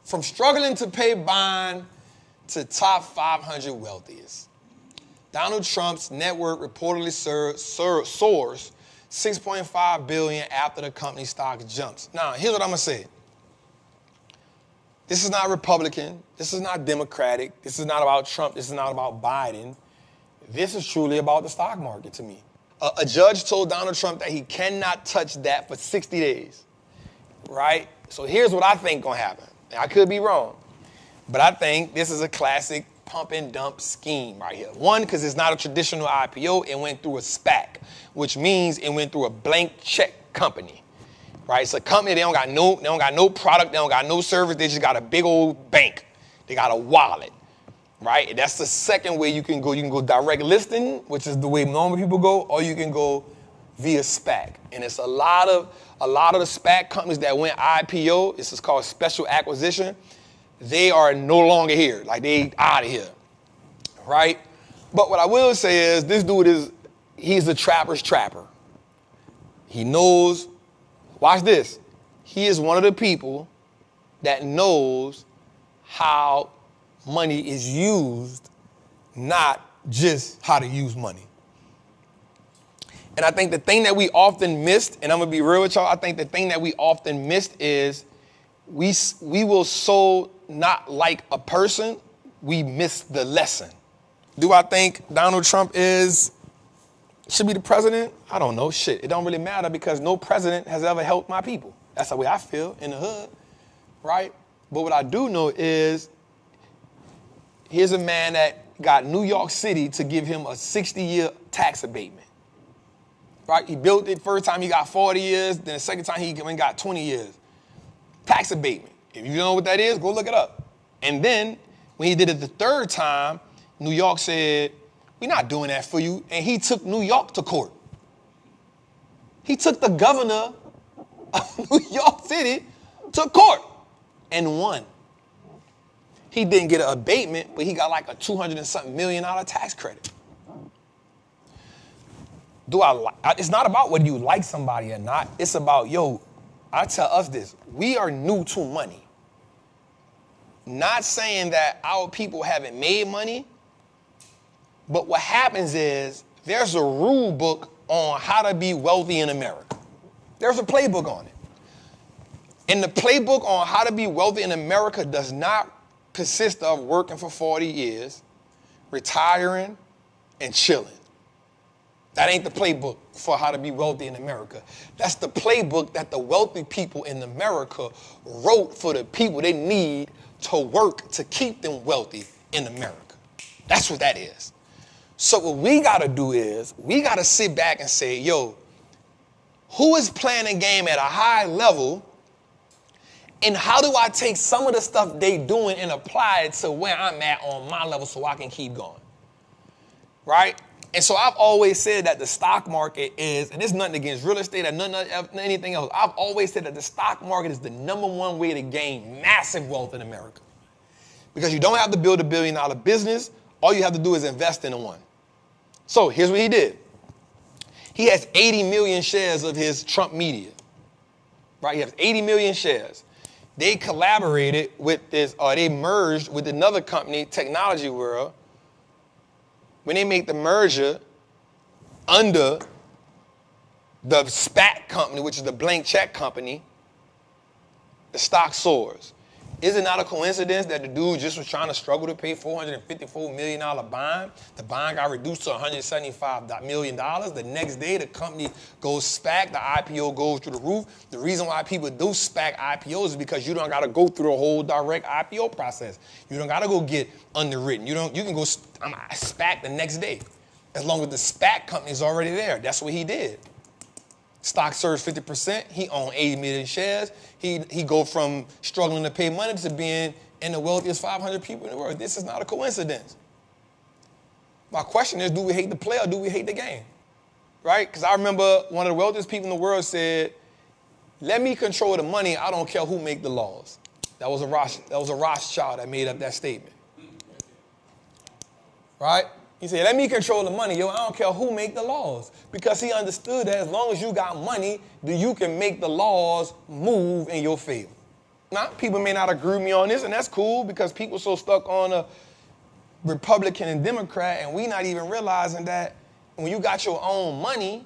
From struggling to pay bond to top 500 wealthiest. Donald Trump's net worth reportedly soars $6.5 billion after the company stock jumps. Now, here's what I'm gonna say. This is not Republican. This is not Democratic. This is not about Trump. This is not about Biden. This is truly about the stock market to me. A judge told Donald Trump that he cannot touch that for 60 days, right? So here's what I think gonna happen. I could be wrong, but I think this is a classic pump and dump scheme right here. One, because it's not a traditional IPO, it went through a SPAC, which means it went through a blank check company, right? It's a company, they don't got no product, they don't got no service, they just got a big old bank. They got a wallet, right? And that's the second way you can go. You can go direct listing, which is the way normal people go, or you can go via SPAC. And it's a lot of the SPAC companies that went IPO, this is called special acquisition, they are no longer here. Like, they out of here, right? But what I will say is this dude he's a trapper's trapper. He knows, watch this, he is one of the people that knows how money is used, not just how to use money. And I think the thing that we often missed, and I'm gonna be real with y'all, I think the thing that we often missed is we will so not like a person, we miss the lesson. Do I think Donald Trump should be the president? I don't know, shit. It don't really matter because no president has ever helped my people. That's the way I feel in the hood, right? But what I do know is here's a man that got New York City to give him a 60-year tax abatement. Right? He built it first time he got 40 years, then the second time he got 20 years. Tax abatement. If you don't know what that is, go look it up. And then when he did it the third time, New York said, we're not doing that for you. And he took New York to court. He took the governor of New York City to court and won. He didn't get an abatement, but he got like a $200 and something million tax credit. It's not about whether you like somebody or not. It's about, I tell us this, we are new to money. Not saying that our people haven't made money, but what happens is there's a rule book on how to be wealthy in America. There's a playbook on it. And the playbook on how to be wealthy in America does not consist of working for 40 years, retiring, and chilling. That ain't the playbook for how to be wealthy in America. That's the playbook that the wealthy people in America wrote for the people they need to work to keep them wealthy in America. That's what that is. So what we got to do is we got to sit back and say, who is playing a game at a high level, and how do I take some of the stuff they doing and apply it to where I'm at on my level so I can keep going, right? And so I've always said that the stock market is, and it's nothing against real estate or anything else, I've always said that the stock market is the #1 way to gain massive wealth in America. Because you don't have to build $1 billion business, all you have to do is invest in one. So here's what he did. He has 80 million shares of his Trump media, right? He has 80 million shares. They collaborated with this, or they merged with another company, Technology World. When they make the merger under the SPAC company, which is the blank check company, the stock soars. Is it not a coincidence that the dude just was trying to struggle to pay $454 million bond? The bond got reduced to $175 million. The next day, the company goes SPAC, the IPO goes through the roof. The reason why people do SPAC IPOs is because you don't got to go through the whole direct IPO process. You don't got to go get underwritten. You can go SPAC the next day. As long as the SPAC company is already there. That's what he did. Stock surged 50%. He owned 80 million shares. He go from struggling to pay money to being in the wealthiest 500 people in the world. This is not a coincidence. My question is, do we hate the play or do we hate the game? Right? Because I remember one of the wealthiest people in the world said, let me control the money. I don't care who make the laws. That was a Rothschild that made up that statement. Right? He said, let me control the money. I don't care who make the laws. Because he understood that as long as you got money, you can make the laws move in your favor. Now, people may not agree with me on this, and that's cool because people so stuck on a Republican and Democrat, and we not even realizing that when you got your own money,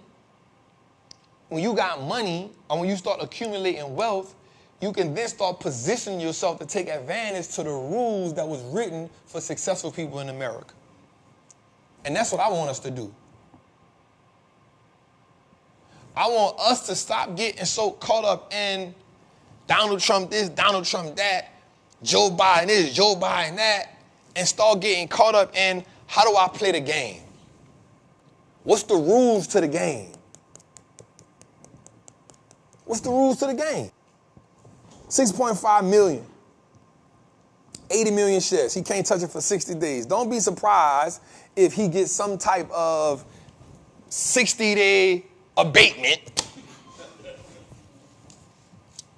when you got money, or when you start accumulating wealth, you can then start positioning yourself to take advantage to the rules that was written for successful people in America. And that's what I want us to do. I want us to stop getting so caught up in Donald Trump this, Donald Trump that, Joe Biden this, Joe Biden that, and start getting caught up in how do I play the game? What's the rules to the game? What's the rules to the game? 6.5 million, 80 million shares. He can't touch it for 60 days. Don't be surprised if he gets some type of 60-day abatement,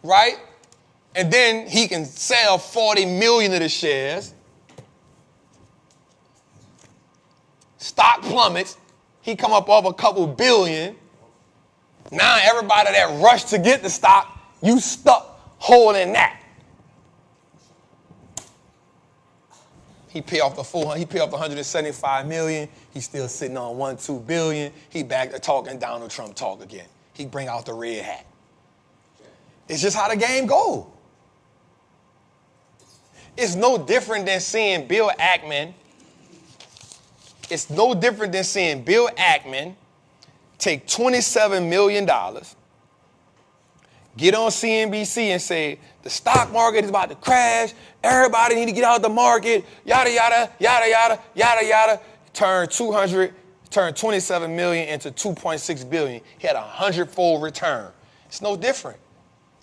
right? And then he can sell 40 million of the shares. Stock plummets. He come up off a couple billion. Now everybody that rushed to get the stock, you stuck holding that. He pay off the 175 million. He's still sitting on 1-2 billion. He back to talking Donald Trump talk again. He bring out the red hat. It's just how the game go. It's no different than seeing Bill Ackman. It's no different than seeing Bill Ackman take $27 million, get on CNBC and say, the stock market is about to crash. Everybody need to get out of the market. Yada, yada, yada, yada, yada, yada. Turn 27 million into 2.6 billion. He had a 100-fold return. It's no different.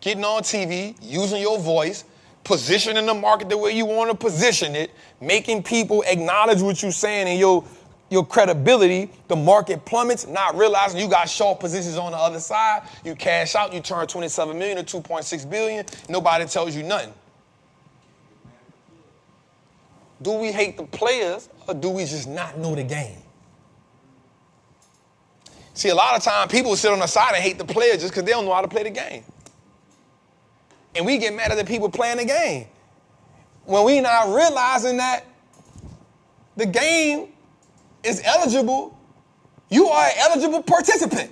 Getting on TV, using your voice, positioning the market the way you want to position it, making people acknowledge what you're saying and your credibility, the market plummets, not realizing you got short positions on the other side. You cash out, you turn 27 million to 2.6 billion. Nobody tells you nothing. Do we hate the players or do we just not know the game? See, a lot of times people sit on the side and hate the players just because they don't know how to play the game. And we get mad at the people playing the game when we not realizing that the game is eligible. You are an eligible participant.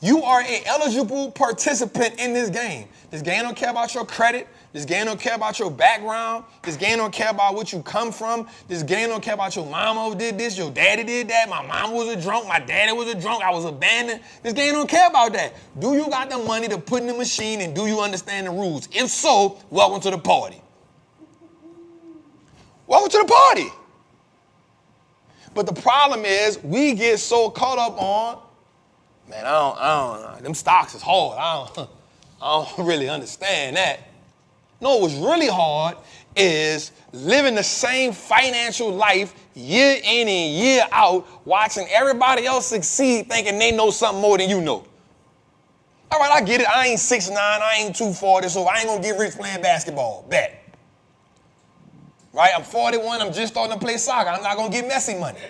You are an eligible participant in this game. This game don't care about your credit. This game don't care about your background. This game don't care about what you come from. This game don't care about your mama did this, your daddy did that, my mama was a drunk, my daddy was a drunk, I was abandoned. This game don't care about that. Do you got the money to put in the machine and do you understand the rules? If so, welcome to the party. Welcome to the party. But the problem is we get so caught up on, man, I don't know. Them stocks is hard. I don't really understand that. No, what's really hard is living the same financial life year in and year out, watching everybody else succeed, thinking they know something more than you know. All right, I get it. I ain't 6'9", I ain't 240, so I ain't gonna get rich playing basketball. Bet. Right? I'm 41, I'm just starting to play soccer. I'm not gonna get messy money.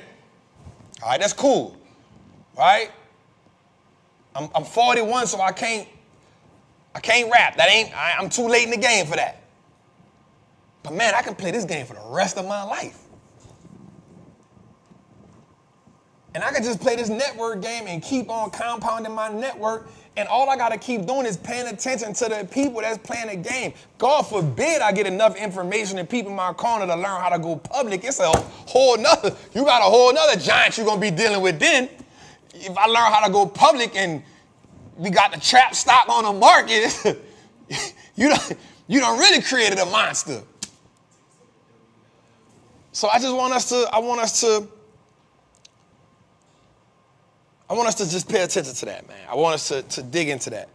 All right, that's cool. Right? I'm 41, so I can't rap. I'm too late in the game for that. But man, I can play this game for the rest of my life. And I can just play this network game and keep on compounding my network. And all I got to keep doing is paying attention to the people that's playing the game. God forbid I get enough information and people in my corner to learn how to go public. It's a whole nother, you got a whole nother giant you're going to be dealing with then. If I learn how to go public and we got the trap stock on the market, you done really created a monster. So I want us to just pay attention to that, man. I want us to dig into that.